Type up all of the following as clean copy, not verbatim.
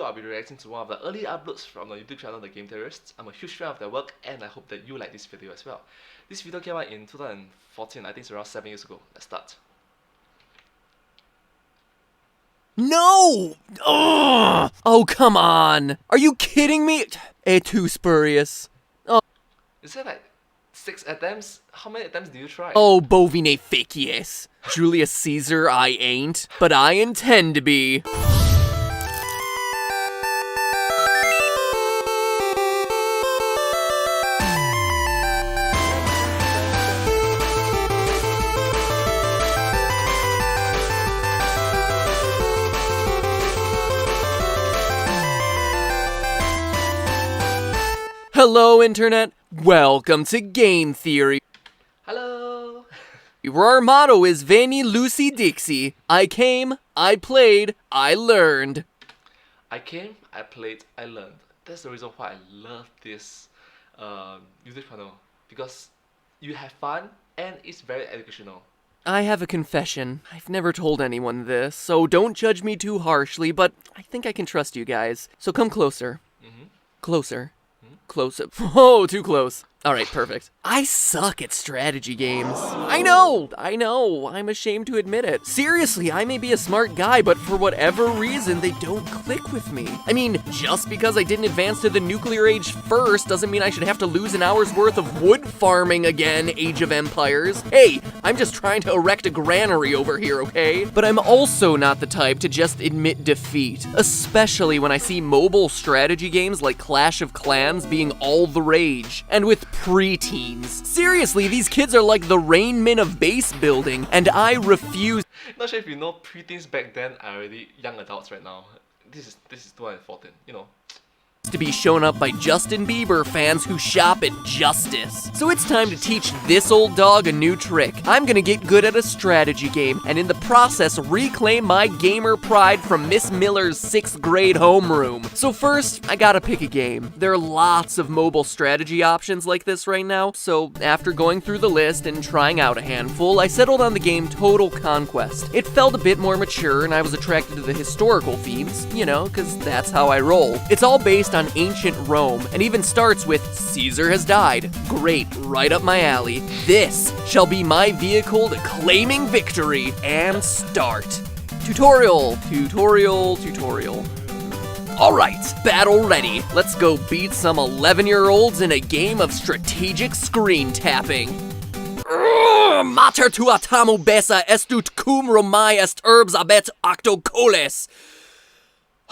I'll be reacting to one of the early uploads from the YouTube channel The Game Theorists. I'm a huge fan of their work and I hope that you like this video as well. This video came out in 2014, I think it's around 7 years ago. Let's start. No! Ugh! Oh, come on! Are you kidding me? Too spurious. Oh. Is it like 6 attempts? How many attempts do you try? Oh, bovine facies. Julius Caesar, I ain't, but I intend to be. Hello, Internet. Welcome to Game Theory. Hello! Where our motto is Veni Lucy Dixie. I came, I played, I learned. I came, I played, I learned. That's the reason why I love this YouTube channel. Because you have fun and it's very educational. I have a confession. I've never told anyone this, so don't judge me too harshly, but I think I can trust you guys. So come closer. Closer. Close. Oh, too close. Alright, perfect. I suck at strategy games. I know. I'm ashamed to admit it. Seriously, I may be a smart guy, but for whatever reason, they don't click with me. I mean, just because I didn't advance to the nuclear age first doesn't mean I should have to lose an hour's worth of wood farming again, Age of Empires. Hey, I'm just trying to erect a granary over here, okay? But I'm also not the type to just admit defeat, especially when I see mobile strategy games like Clash of Clans being all the rage, and with preteens. Seriously, these kids are like the Rain Men of base building, and I refuse. Not sure if you know, preteens back then are already young adults right now. This is 2014, you know. To be shown up by Justin Bieber fans who shop at Justice. So it's time to teach this old dog a new trick. I'm gonna get good at a strategy game, and in the process reclaim my gamer pride from Miss Miller's 6th grade homeroom. So first, I gotta pick a game. There are lots of mobile strategy options like this right now, so after going through the list and trying out a handful, I settled on the game Total Conquest. It felt a bit more mature, and I was attracted to the historical themes, you know, cause that's how I roll. It's all based on ancient Rome, and even starts with Caesar has died. Great, right up my alley. This shall be my vehicle to claiming victory, and start. Tutorial. Alright, battle ready. Let's go beat some 11-year-olds in a game of strategic screen tapping. Mater tua tamu besa estut cum Romae est herbs abet octocoles.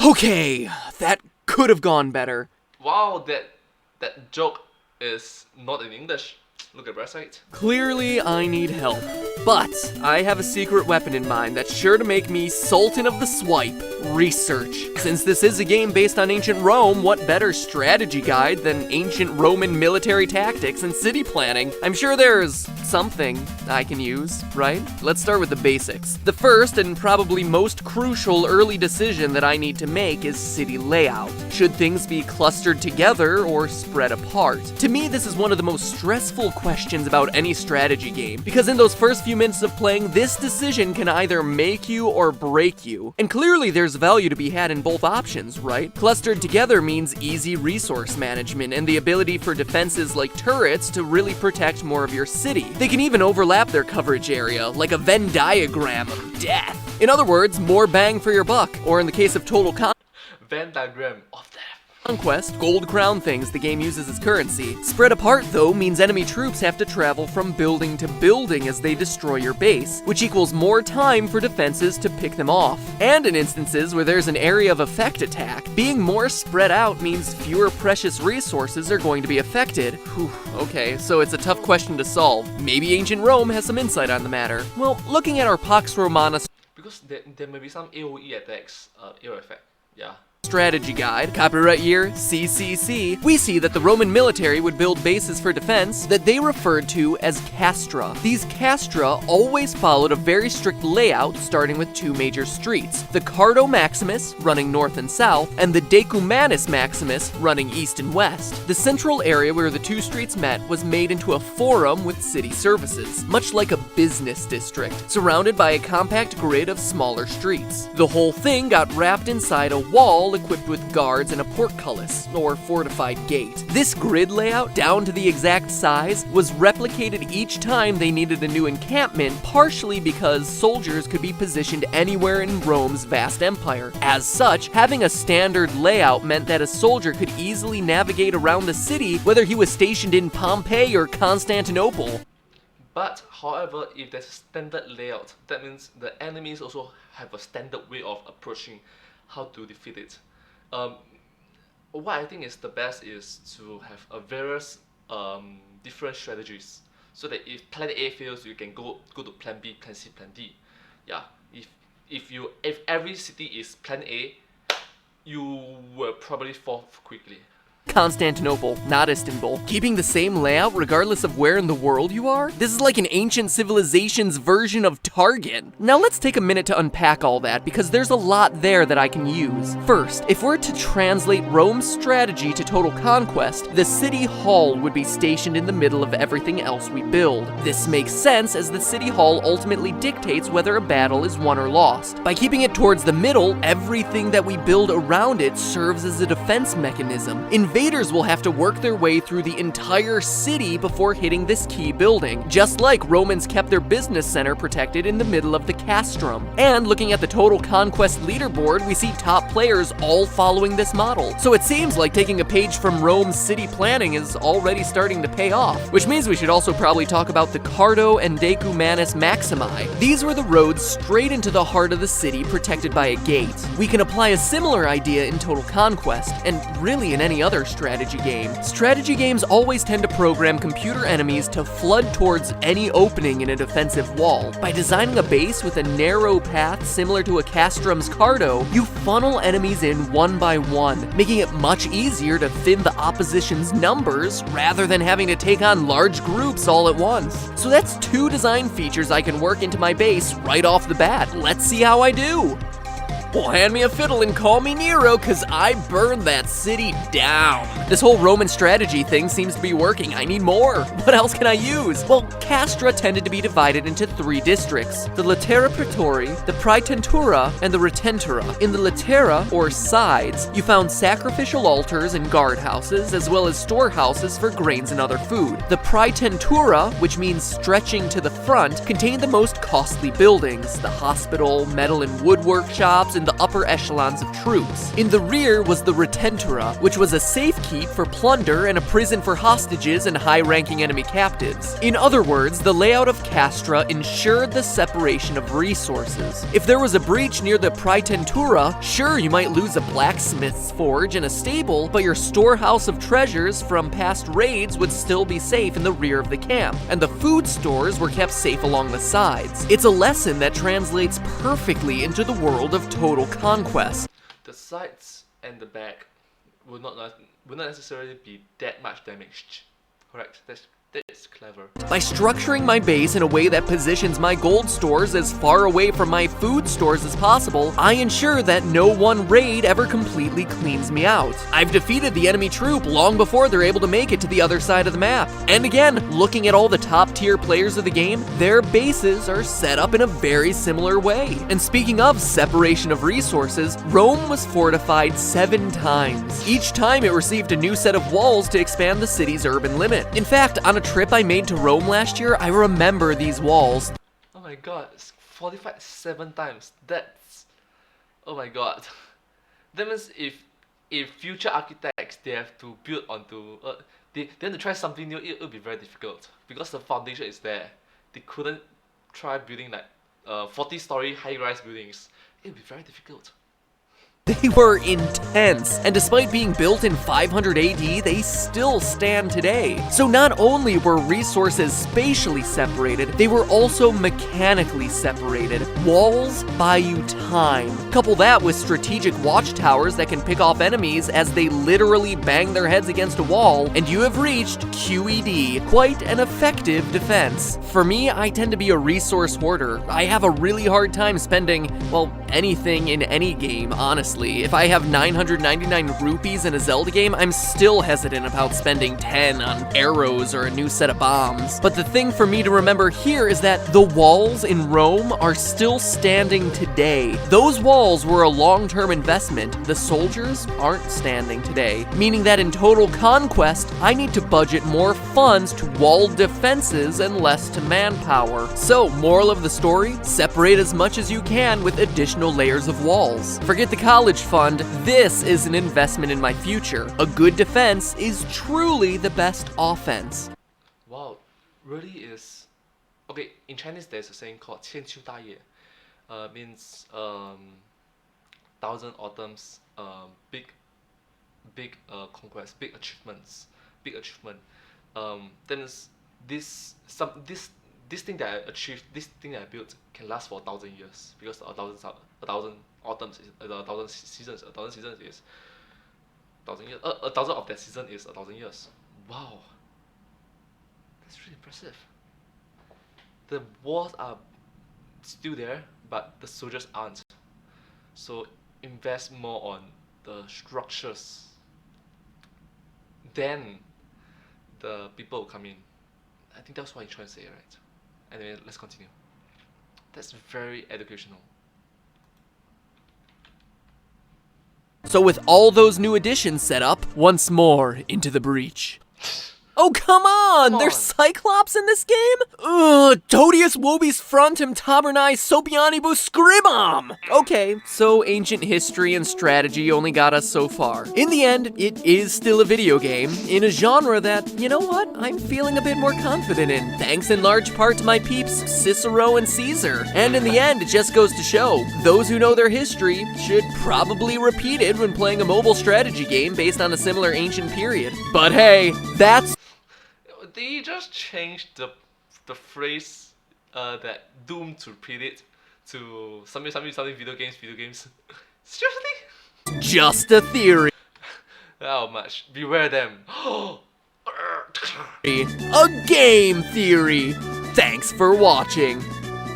Okay, that could have gone better. Wow, that joke is not in English. Look at the website. Clearly, I need help. But I have a secret weapon in mind that's sure to make me Sultan of the Swipe. Research. Since this is a game based on ancient Rome, what better strategy guide than ancient Roman military tactics and city planning? I'm sure there's something I can use, right? Let's start with the basics. The first and probably most crucial early decision that I need to make is city layout. Should things be clustered together or spread apart? To me, this is one of the most stressful questions about any strategy game, because in those first few minutes of playing, this decision can either make you or break you. And clearly there's value to be had in both options, right? Clustered together means easy resource management and the ability for defenses like turrets to really protect more of your city. They can even overlap their coverage area, like a Venn diagram of death. In other words, more bang for your buck, or in the case of Total Venn diagram of death. Conquest, gold crown things the game uses as currency. Spread apart, though, means enemy troops have to travel from building to building as they destroy your base, which equals more time for defenses to pick them off. And in instances where there's an area of effect attack, being more spread out means fewer precious resources are going to be affected. Whew, okay, so it's a tough question to solve. Maybe ancient Rome has some insight on the matter. Well, looking at our Pax Romana Because there may be some AoE attacks, AoE effect, yeah. strategy guide, copyright year CCC, we see that the Roman military would build bases for defense that they referred to as castra. These castra always followed a very strict layout starting with two major streets, the Cardo Maximus running north and south, and the Decumanus Maximus running east and west. The central area where the two streets met was made into a forum with city services, much like a business district, surrounded by a compact grid of smaller streets. The whole thing got wrapped inside a wall equipped with guards and a portcullis, or fortified gate. This grid layout, down to the exact size, was replicated each time they needed a new encampment, partially because soldiers could be positioned anywhere in Rome's vast empire. As such, having a standard layout meant that a soldier could easily navigate around the city, whether he was stationed in Pompeii or Constantinople. But however, if there's a standard layout, that means the enemies also have a standard way of approaching how to defeat it. What I think is the best is to have a various different strategies, so that if plan A fails, you can go to plan B, plan C, plan D. Yeah, if every city is plan A, you will probably fall quickly. Constantinople, not Istanbul. Keeping the same layout regardless of where in the world you are? This is like an ancient civilization's version of Target. Now let's take a minute to unpack all that, because there's a lot there that I can use. First, if we're to translate Rome's strategy to Total Conquest, the city hall would be stationed in the middle of everything else we build. This makes sense, as the city hall ultimately dictates whether a battle is won or lost. By keeping it towards the middle, everything that we build around it serves as a defense mechanism. Invaders will have to work their way through the entire city before hitting this key building, just like Romans kept their business center protected in the middle of the castrum. And looking at the Total Conquest leaderboard, we see top players all following this model. So it seems like taking a page from Rome's city planning is already starting to pay off, which means we should also probably talk about the Cardo and Decumanus Maximi. These were the roads straight into the heart of the city, protected by a gate. We can apply a similar idea in Total Conquest, and really in any other strategy game. Strategy games always tend to program computer enemies to flood towards any opening in a defensive wall. By designing a base with a narrow path similar to a castrum's cardo, you funnel enemies in one by one, making it much easier to thin the opposition's numbers rather than having to take on large groups all at once. So that's two design features I can work into my base right off the bat. Let's see how I do. Well, hand me a fiddle and call me Nero, cause I burned that city down. This whole Roman strategy thing seems to be working. I need more. What else can I use? Well, Castra tended to be divided into three districts: the Latera Praetori, the Praetentura, and the Retentura. In the Latera, or sides, you found sacrificial altars and guardhouses, as well as storehouses for grains and other food. The Praetentura, which means stretching to the front, contained the most costly buildings: the hospital, metal and wood workshops, and the upper echelons of troops. In the rear was the Retentura, which was a safekeep for plunder and a prison for hostages and high-ranking enemy captives. In other words, the layout of Castra ensured the separation of resources. If there was a breach near the Praetentura, sure, you might lose a blacksmith's forge and a stable, but your storehouse of treasures from past raids would still be safe in the rear of the camp, and the food stores were kept safe along the sides. It's a lesson that translates perfectly into the world of Total Conquest. The sides and the back will not necessarily be that much damaged. Correct? That's clever. By structuring my base in a way that positions my gold stores as far away from my food stores as possible, I ensure that no one raid ever completely cleans me out. I've defeated the enemy troop long before they're able to make it to the other side of the map. And again, looking at all the top tier players of the game, their bases are set up in a very similar way. And speaking of separation of resources, Rome was fortified 7 times. Each time it received a new set of walls to expand the city's urban limit. In fact, on a trip I made to Rome last year, I remember these walls. Oh my god, it's fortified 7 times. That's... oh my god. That means if future architects, they have to build onto... they have to try something new, it'll be very difficult. Because the foundation is there. They couldn't try building like 40-story high-rise buildings. It'll be very difficult. They were intense, and despite being built in 500 AD, they still stand today. So not only were resources spatially separated, they were also mechanically separated. Walls buy you time. Couple that with strategic watchtowers that can pick off enemies as they literally bang their heads against a wall, and you have reached QED, quite an effective defense. For me, I tend to be a resource hoarder. I have a really hard time spending, well, anything in any game, honestly. If I have 999 rupees in a Zelda game, I'm still hesitant about spending 10 on arrows or a new set of bombs. But the thing for me to remember here is that the walls in Rome are still standing today. Those walls were a long-term investment. The soldiers aren't standing today, meaning that in Total Conquest, I need to budget more funds to wall defenses and less to manpower. So, moral of the story, separate as much as you can with additional layers of walls. Forget the college fund, this is an investment in my future. A good defense is truly the best offense. Wow, really is. Okay, in Chinese there's a saying called 千秋大业. Means thousand autumns, big conquest, big achievements, big achievement. That means this thing that I achieved, this thing that I built can last for 1,000 years because a thousand autumns is 1,000 seasons. 1,000 seasons is 1,000 years. 1,000 of that season is 1,000 years. Wow, that's really impressive. The walls are still there, but the soldiers aren't. So invest more on the structures. Then the people will come in. I think that's what you're trying to say, right? Anyway, let's continue. That's very educational. So with all those new additions set up, once more into the breach. Oh, come on! There's Cyclops in this game? Ugh, Todius Wobis frontem tabernai sopianibus scribam! Okay, so ancient history and strategy only got us so far. In the end, it is still a video game, in a genre that, you know what, I'm feeling a bit more confident in, thanks in large part to my peeps Cicero and Caesar. And in the end, it just goes to show, those who know their history should probably repeat it when playing a mobile strategy game based on a similar ancient period. But hey, that's Did you just change the phrase that doomed to repeat it to something video games? Seriously? just a theory. How much? Beware them. A game theory. Thanks for watching.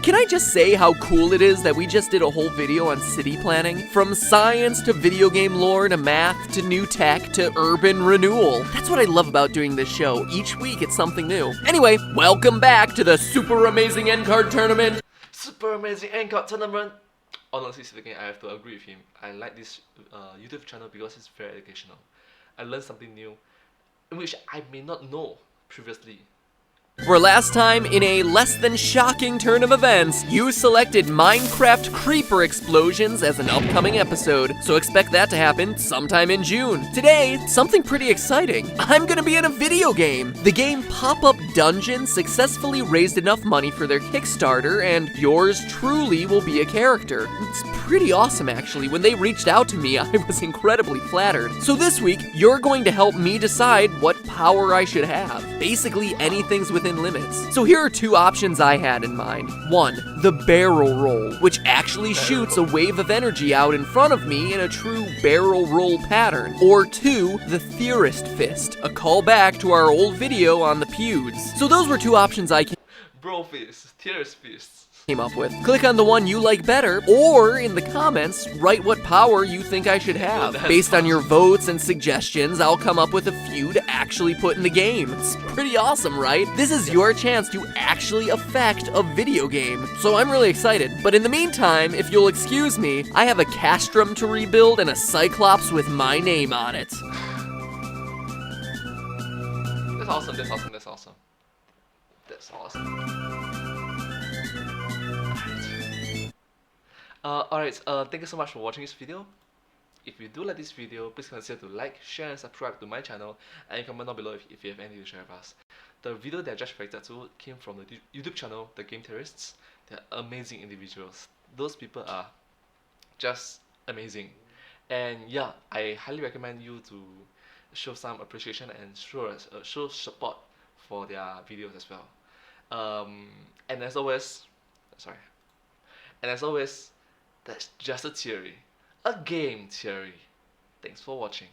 Can I just say how cool it is that we just did a whole video on city planning? From science to video game lore to math to new tech to urban renewal. That's what I love about doing this show. Each week it's something new. Anyway, welcome back to the super amazing end card tournament. Super amazing end card tournament. Honestly speaking, I have to agree with him. I like this YouTube channel because it's very educational. I learned something new, which I may not know previously. Where last time, in a less than shocking turn of events, you selected Minecraft Creeper Explosions as an upcoming episode, so expect that to happen sometime in June. Today, something pretty exciting. I'm gonna be in a video game. The game Pop-Up Dungeon successfully raised enough money for their Kickstarter, and yours truly will be a character. It's pretty awesome, actually. When they reached out to me, I was incredibly flattered. So this week, you're going to help me decide what power I should have. Basically, anything's within limits. So here are two options I had in mind. One, the barrel roll, which actually shoots a wave of energy out in front of me in a true barrel roll pattern. Or two, the theorist fist, a callback to our old video on the pewds. So those were two options I Bro fist, tears fist. came up with. Click on the one you like better, or in the comments, write what power you think I should have. Based on your votes and suggestions, I'll come up with a few to actually put in the game. It's pretty awesome, right? This is your chance to actually affect a video game. So I'm really excited. But in the meantime, if you'll excuse me, I have a castrum to rebuild and a cyclops with my name on it. That's awesome, that's awesome, that's awesome. That's awesome. Alright, thank you so much for watching this video. If you do like this video, please consider to like, share and subscribe to my channel, and comment down below if you have anything to share with us. The video that I just reacted to came from the YouTube channel, The Game Terrorists. They're amazing individuals. Those people are just amazing. And yeah, I highly recommend you to show some appreciation and show support for their videos as well. And as always, that's just a theory. A game theory. Thanks for watching.